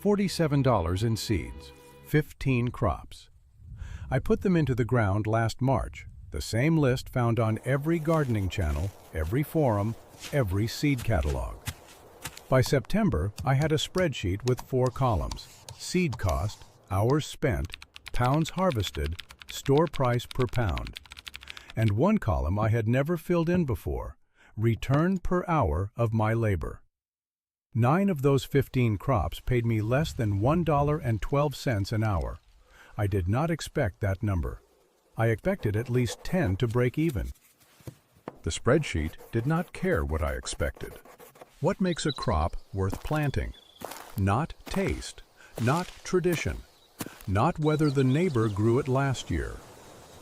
$47 in seeds, 15 crops. I put them into the ground last March, the same list found on every gardening channel, every forum, every seed catalog. By September, I had a spreadsheet with 4 columns: seed cost, hours spent, pounds harvested, store price per pound. And one column I had never filled in before: return per hour of my labor. 9 of those 15 crops paid me less than $1.12 an hour. I did not expect that number. I expected at least 10 to break even. The spreadsheet did not care what I expected. What makes a crop worth planting? Not taste, not tradition, not whether the neighbor grew it last year.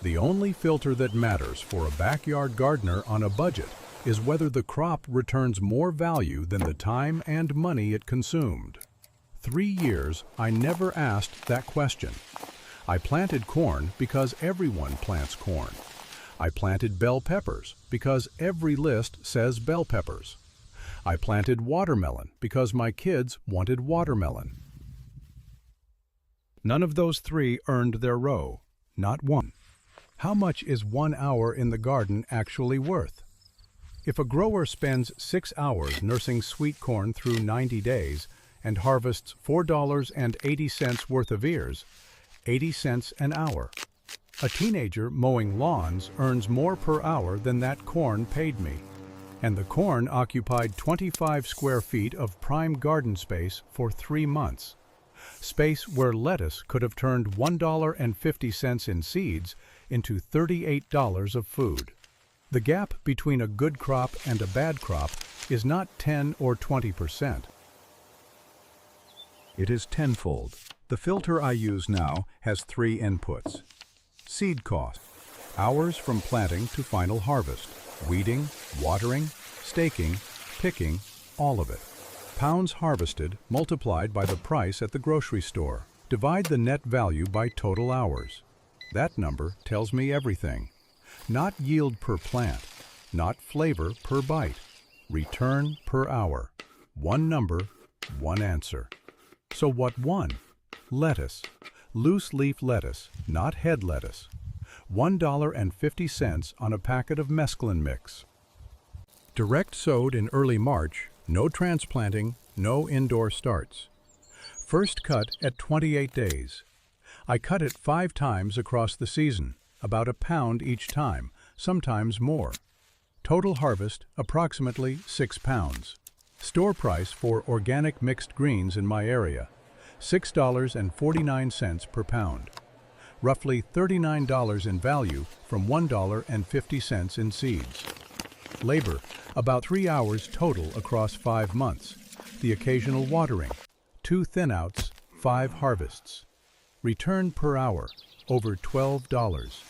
The only filter that matters for a backyard gardener on a budget is whether the crop returns more value than the time and money it consumed. 3 years, I never asked that question. I planted corn because everyone plants corn. I planted bell peppers because every list says bell peppers. I planted watermelon because my kids wanted watermelon. None of those 3 earned their row, not one. How much is 1 hour in the garden actually worth? If a grower spends 6 hours nursing sweet corn through 90 days and harvests $4.80 worth of ears, 80 cents an hour. A teenager mowing lawns earns more per hour than that corn paid me. And the corn occupied 25 square feet of prime garden space for 3 months. Space where lettuce could have turned $1.50 in seeds into $38 of food. The gap between a good crop and a bad crop is not 10 or 20%. It is tenfold. The filter I use now has 3 inputs. Seed cost, hours from planting to final harvest, weeding, watering, staking, picking, all of it. Pounds harvested multiplied by the price at the grocery store. Divide the net value by total hours. That number tells me everything. Not yield per plant, not flavor per bite. Return per hour. One number, one answer. So what won? Lettuce. Loose leaf lettuce, not head lettuce. $1.50 on a packet of mesclun mix. Direct sowed in early March, no transplanting, no indoor starts. First cut at 28 days. I cut it 5 times across the season, about a pound each time, sometimes more. Total harvest, approximately 6 pounds. Store price for organic mixed greens in my area, $6.49 per pound. Roughly $39 in value from $1.50 in seeds. Labor, about 3 hours total across 5 months. The occasional watering, 2 thinouts, 5 harvests. Return per hour, over $12.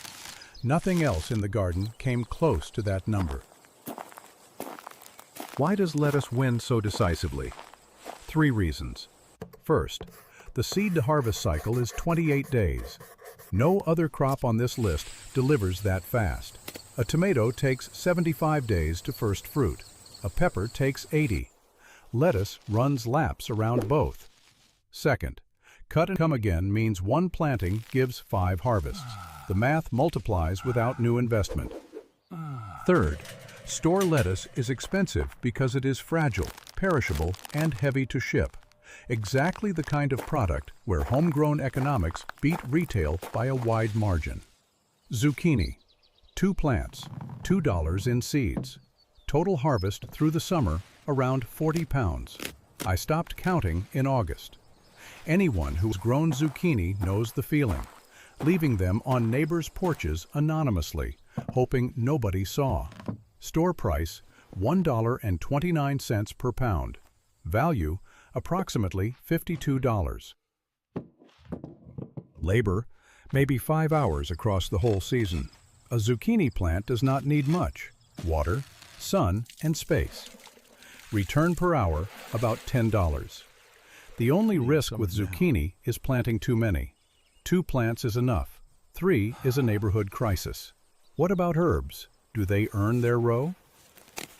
Nothing else in the garden came close to that number. Why does lettuce win so decisively? 3 reasons. First, the seed-to-harvest cycle is 28 days. No other crop on this list delivers that fast. A tomato takes 75 days to first fruit. A pepper takes 80. Lettuce runs laps around both. Second, cut and come again means 1 planting gives 5 harvests. The math multiplies without new investment. Third, store lettuce is expensive because it is fragile, perishable, and heavy to ship. Exactly the kind of product where homegrown economics beat retail by a wide margin. Zucchini. 2 plants, $2 in seeds. Total harvest through the summer, around 40 pounds. I stopped counting in August. Anyone who's grown zucchini knows the feeling, leaving them on neighbors' porches anonymously, hoping nobody saw. Store price, $1.29 per pound. Value, approximately $52. Labor, maybe 5 hours across the whole season. A zucchini plant does not need much: water, sun, and space. Return per hour, about $10. The only risk with zucchini is planting too many. 2 plants is enough. 3 is a neighborhood crisis. What about herbs? Do they earn their row?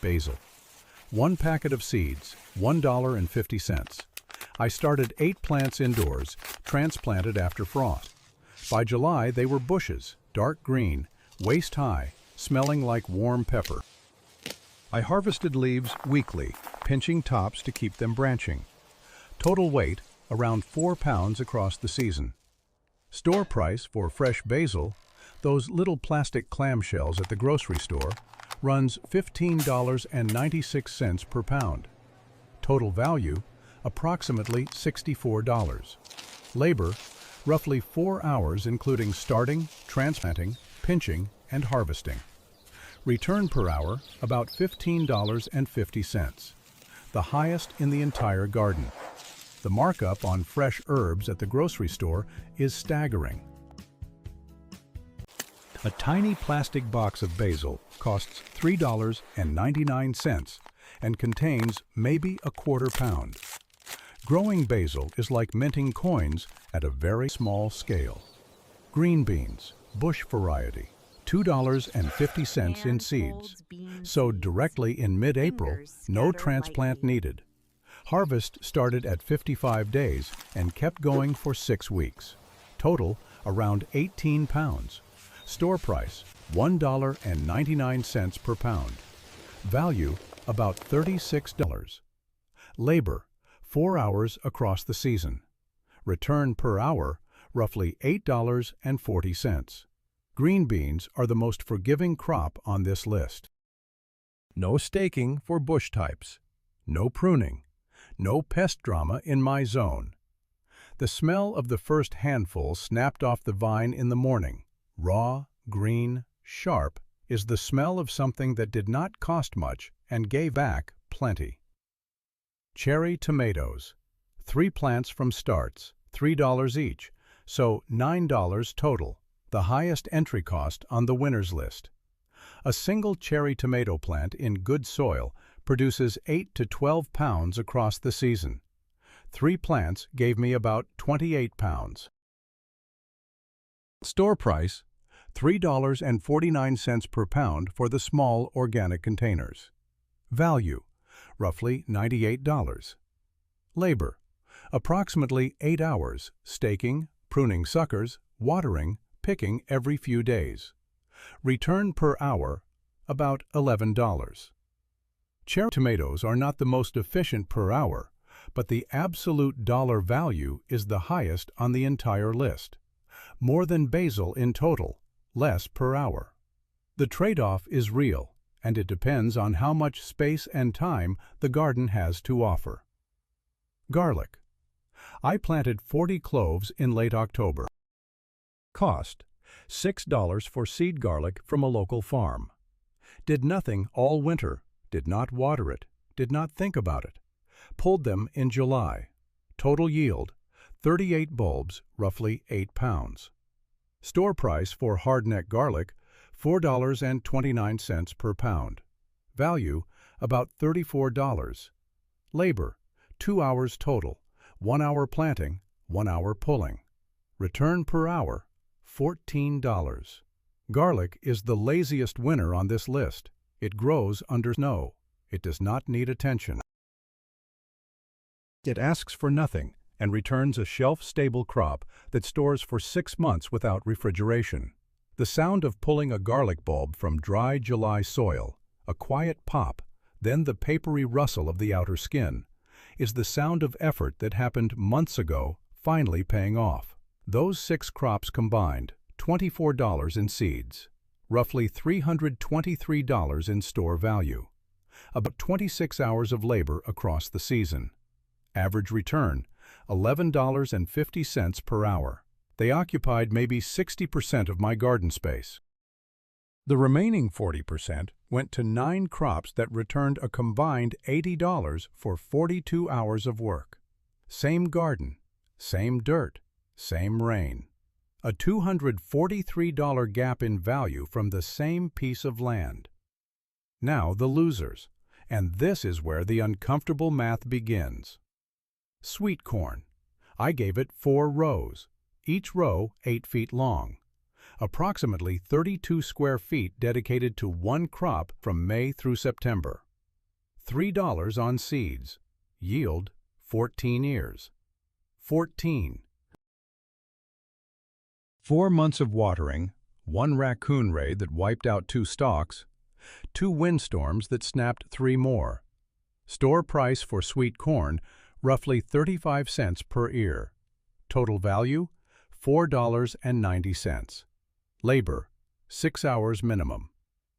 Basil. 1 packet of seeds, $1.50. I started 8 plants indoors, transplanted after frost. By July, they were bushes, dark green, waist-high, smelling like warm pepper. I harvested leaves weekly, pinching tops to keep them branching. Total weight, around 4 pounds across the season. Store price for fresh basil, those little plastic clamshells at the grocery store, runs $15.96 per pound. Total value, approximately $64. Labor, roughly 4 hours including starting, transplanting, pinching, and harvesting. Return per hour, about $15.50, the highest in the entire garden. The markup on fresh herbs at the grocery store is staggering. A tiny plastic box of basil costs $3.99 and contains maybe a quarter pound. Growing basil is like minting coins at a very small scale. Green beans, bush variety, $2.50 in seeds. Sowed directly in mid-April, no transplant needed. Harvest started at 55 days and kept going for 6 weeks. Total, around 18 pounds. Store price, $1.99 per pound. Value, about $36. Labor, 4 hours across the season. Return per hour, roughly $8.40. Green beans are the most forgiving crop on this list. No staking for bush types. No pruning. No pest drama in my zone. The smell of the first handful snapped off the vine in the morning, raw, green, sharp, is the smell of something that did not cost much and gave back plenty. Cherry tomatoes. 3 plants from starts, $3 each, so $9 total, the highest entry cost on the winner's list. A single cherry tomato plant in good soil produces 8 to 12 pounds across the season. 3 plants gave me about 28 pounds. Store price, $3.49 per pound for the small organic containers. Value, roughly $98. Labor, approximately 8 hours, staking, pruning suckers, watering, picking every few days. Return per hour, about $11. Cherry tomatoes are not the most efficient per hour, but the absolute dollar value is the highest on the entire list. More than basil in total, less per hour. The trade-off is real, and it depends on how much space and time the garden has to offer. Garlic. I planted 40 cloves in late October. Cost, $6 for seed garlic from a local farm. Did nothing all winter, did not water it, did not think about it. Pulled them in July. Total yield, 38 bulbs, roughly 8 pounds. Store price for hardneck garlic, $4.29 per pound. Value, about $34. Labor, 2 hours total, 1 hour planting, 1 hour pulling. Return per hour, $14. Garlic is the laziest winner on this list. It grows under snow. It does not need attention. It asks for nothing and returns a shelf-stable crop that stores for 6 months without refrigeration. The sound of pulling a garlic bulb from dry July soil, a quiet pop, then the papery rustle of the outer skin, is the sound of effort that happened months ago, finally paying off. Those 6 crops combined, $24 in seeds, roughly $323 in store value, about 26 hours of labor across the season. Average return, $11.50 per hour. They occupied maybe 60% of my garden space. The remaining 40% went to 9 crops that returned a combined $80 for 42 hours of work. Same garden, same dirt, same rain. A $243 gap in value from the same piece of land. Now the losers, and this is where the uncomfortable math begins. Sweet corn. I gave it 4 rows, each row 8 feet long. Approximately 32 square feet dedicated to 1 crop from May through September. $3 on seeds. Yield, 14 ears. 14. 4 months of watering, 1 raccoon raid that wiped out 2 stalks, 2 windstorms that snapped 3 more. Store price for sweet corn, roughly 35 cents per ear. Total value, $4.90. Labor, 6 hours minimum.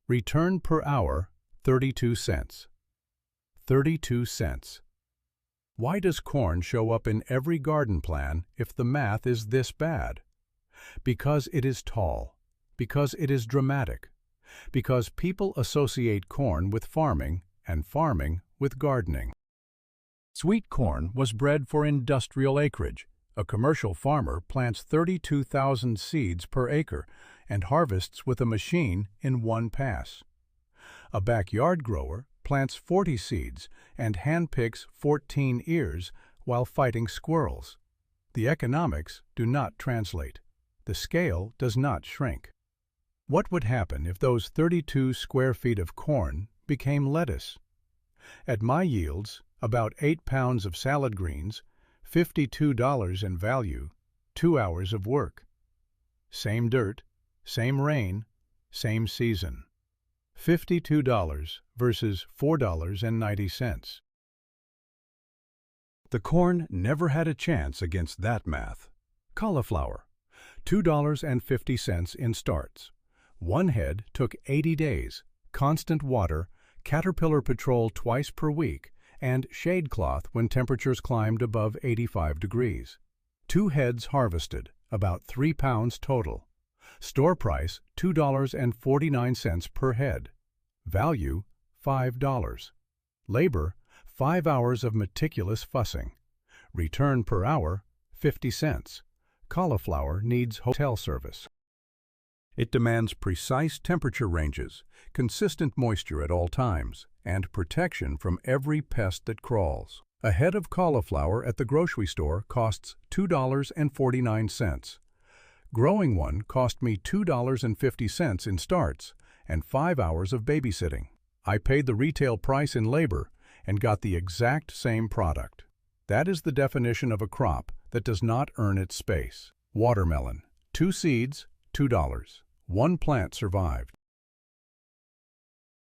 Return per hour, 32 cents. 32 cents. Why does corn show up in every garden plan if the math is this bad? Because it is tall. Because it is dramatic. Because people associate corn with farming and farming with gardening. Sweet corn was bred for industrial acreage. A commercial farmer plants 32,000 seeds per acre and harvests with a machine in 1 pass. A backyard grower plants 40 seeds and handpicks 14 ears while fighting squirrels. The economics do not translate. The scale does not shrink. What would happen if those 32 square feet of corn became lettuce? At my yields, about 8 pounds of salad greens, $52 in value, 2 hours of work. Same dirt, same rain, same season. $52 versus $4.90. The corn never had a chance against that math. Cauliflower, $2.50 in starts. 1 head took 80 days, constant water, caterpillar patrol twice per week, and shade cloth when temperatures climbed above 85 degrees. 2 heads harvested, about 3 pounds total. Store price, $2.49 per head. Value, $5. Labor, 5 hours of meticulous fussing. Return per hour, 50 cents. Cauliflower needs hotel service. It demands precise temperature ranges, consistent moisture at all times, and protection from every pest that crawls. A head of cauliflower at the grocery store costs $2.49. Growing one cost me $2.50 in starts and 5 hours of babysitting. I paid the retail price in labor and got the exact same product. That is the definition of a crop that does not earn its space. Watermelon, 2 seeds, $2. 1 plant survived.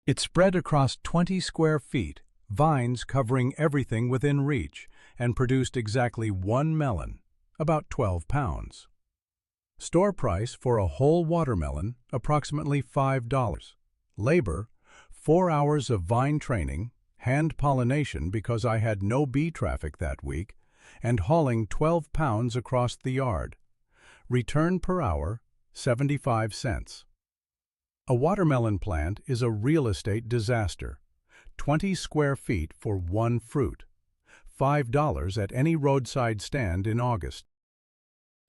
It spread across 20 square feet, vines covering everything within reach, and produced exactly 1 melon, about 12 pounds. Store price for a whole watermelon, approximately $5. Labor, 4 hours of vine training, hand pollination because I had no bee traffic that week, and hauling 12 pounds across the yard. Return per hour, 75 cents. A watermelon plant is a real estate disaster. 20 square feet for 1 fruit. $5 at any roadside stand in August.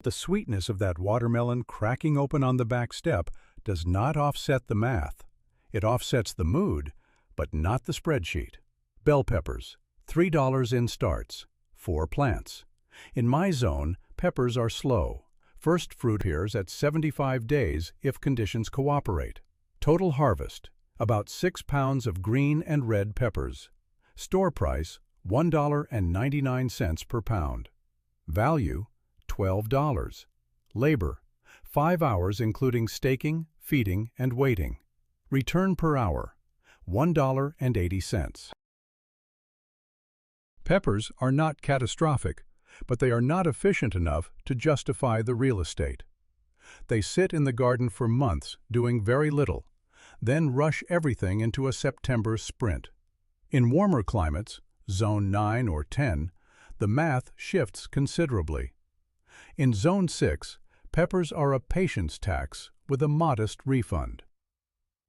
The sweetness of that watermelon cracking open on the back step does not offset the math. It offsets the mood, but not the spreadsheet. Bell peppers, $3 in starts, 4 plants. In my zone, peppers are slow. First fruit appears at 75 days if conditions cooperate. Total harvest, about 6 pounds of green and red peppers. Store price, $1.99 per pound. Value, $12. Labor, 5 hours including staking, feeding, and waiting. Return per hour, $1.80. Peppers are not catastrophic, but they are not efficient enough to justify the real estate. They sit in the garden for months doing very little, then rush everything into a September sprint. In warmer climates, Zone 9 or 10, the math shifts considerably. In Zone 6, peppers are a patience tax with a modest refund.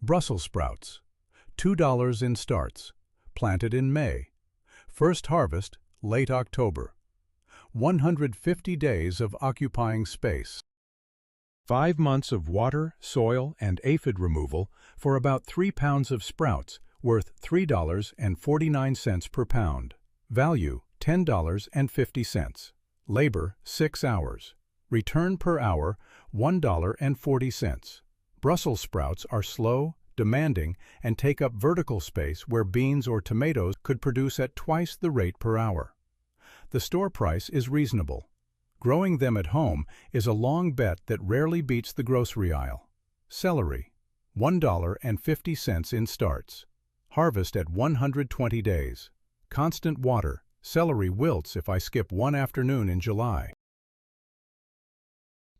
Brussels sprouts, $2 in starts, planted in May. First harvest, late October. 150 days of occupying space. 5 months of water, soil, and aphid removal for about 3 pounds of sprouts, worth $3.49 per pound. Value, $10.50. Labor, 6 hours. Return per hour, $1.40. Brussels sprouts are slow, demanding, and take up vertical space where beans or tomatoes could produce at twice the rate per hour. The store price is reasonable. Growing them at home is a long bet that rarely beats the grocery aisle. Celery, $1.50 in starts. Harvest at 120 days. Constant water. Celery wilts if I skip one afternoon in July.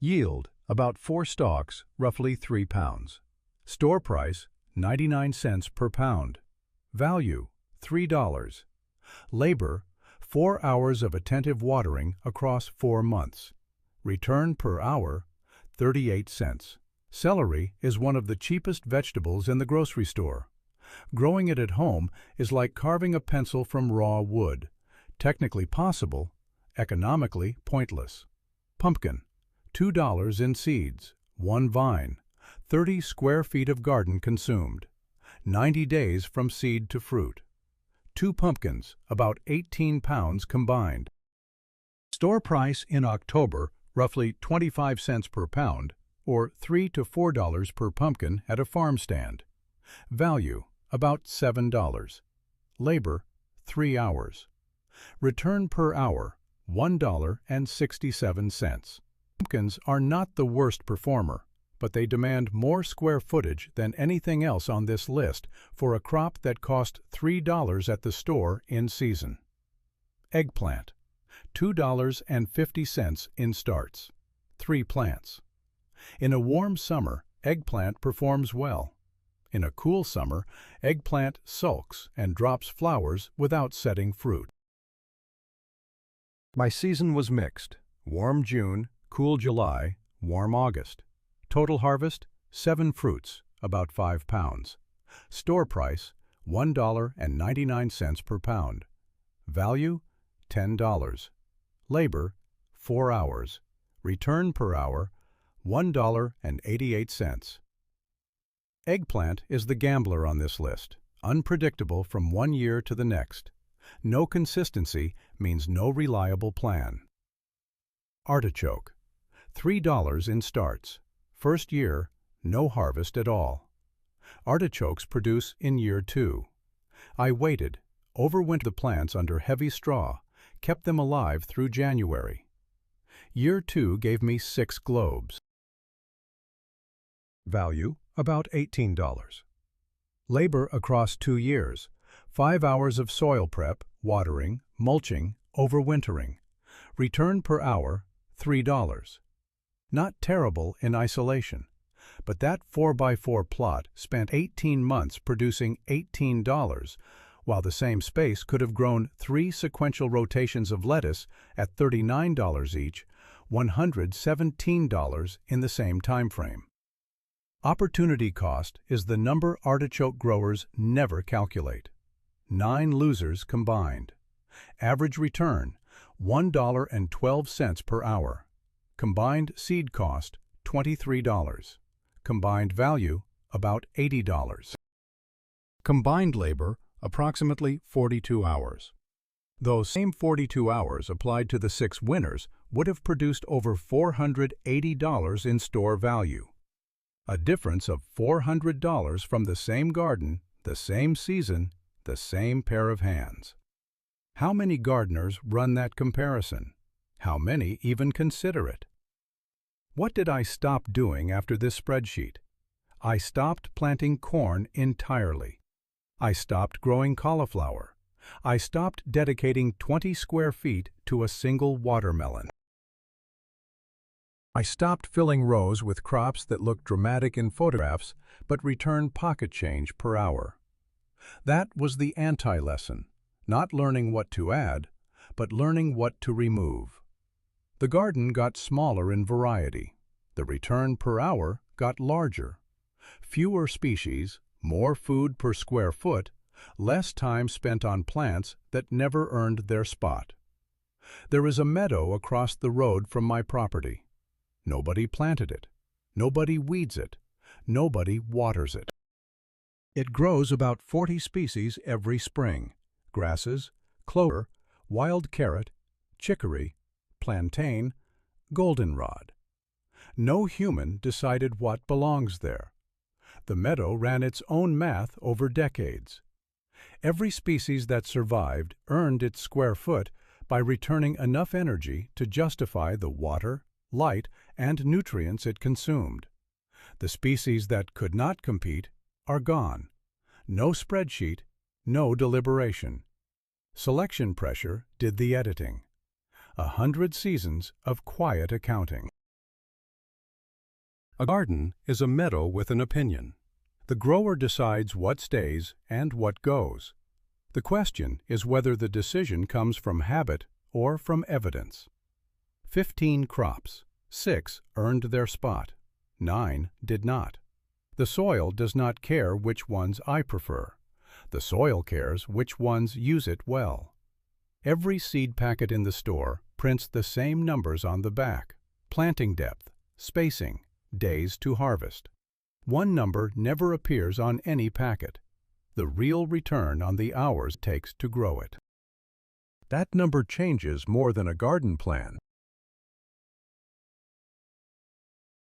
Yield, about 4 stalks, roughly 3 pounds. Store price, 99 cents per pound. Value, $3. Labor, 4 hours of attentive watering across 4 months. Return per hour, 38 cents. Celery is one of the cheapest vegetables in the grocery store. Growing it at home is like carving a pencil from raw wood. Technically possible, economically pointless. Pumpkin, $2 in seeds, 1 vine, 30 square feet of garden consumed. 90 days from seed to fruit. 2 pumpkins, about 18 pounds combined. Store price in October, roughly 25 cents per pound, or $3 to $4 per pumpkin at a farm stand. Value, about $7. Labor, 3 hours. Return per hour, $1.67. Pumpkins are not the worst performer, but they demand more square footage than anything else on this list for a crop that cost $3 at the store in season. Eggplant, $2.50 in starts. 3 plants. In a warm summer, eggplant performs well. In a cool summer, eggplant sulks and drops flowers without setting fruit. My season was mixed. Warm June, cool July, warm August. Total harvest, 7 fruits, about 5 pounds. Store price, $1.99 per pound. Value, $10. Labor, 4 hours. Return per hour, $1.88. Eggplant is the gambler on this list, unpredictable from one year to the next. No consistency means no reliable plan. Artichoke, $3 in starts. First year, no harvest at all. Artichokes produce in year 2. I waited, overwintered the plants under heavy straw, kept them alive through January. Year 2 gave me 6 globes. Value, about $18. Labor across 2 years, 5 hours of soil prep, watering, mulching, overwintering. Return per hour, $3. Not terrible in isolation, but that 4x4 plot spent 18 months producing $18, while the same space could have grown 3 sequential rotations of lettuce at $39 each, $117 in the same time frame. Opportunity cost is the number artichoke growers never calculate. 9 losers combined. Average return, $1.12 per hour. Combined seed cost, $23. Combined value, about $80. Combined labor, approximately 42 hours. Those same 42 hours applied to the 6 winners would have produced over $480 in store value. A difference of $400 from the same garden, the same season, the same pair of hands. How many gardeners run that comparison? How many even consider it? What did I stop doing after this spreadsheet? I stopped planting corn entirely. I stopped growing cauliflower. I stopped dedicating 20 square feet to a single watermelon. I stopped filling rows with crops that looked dramatic in photographs but returned pocket change per hour. That was the anti-lesson, not learning what to add, but learning what to remove. The garden got smaller in variety. The return per hour got larger. Fewer species, more food per square foot, less time spent on plants that never earned their spot. There is a meadow across the road from my property. Nobody planted it. Nobody weeds it. Nobody waters it. It grows about 40 species every spring: grasses, clover, wild carrot, chicory, plantain, goldenrod. No human decided what belongs there. The meadow ran its own math over decades. Every species that survived earned its square foot by returning enough energy to justify the water, light, and nutrients it consumed. The species that could not compete are gone. No spreadsheet, no deliberation. Selection pressure did the editing. 100 seasons of quiet accounting. A garden is a meadow with an opinion. The grower decides what stays and what goes. The question is whether the decision comes from habit or from evidence. 15 crops. 6 earned their spot. 9 did not. The soil does not care which ones I prefer. The soil cares which ones use it well. Every seed packet in the store prints the same numbers on the back: planting depth, spacing, days to harvest. One number never appears on any packet: the real return on the hours it takes to grow it. That number changes more than a garden plan.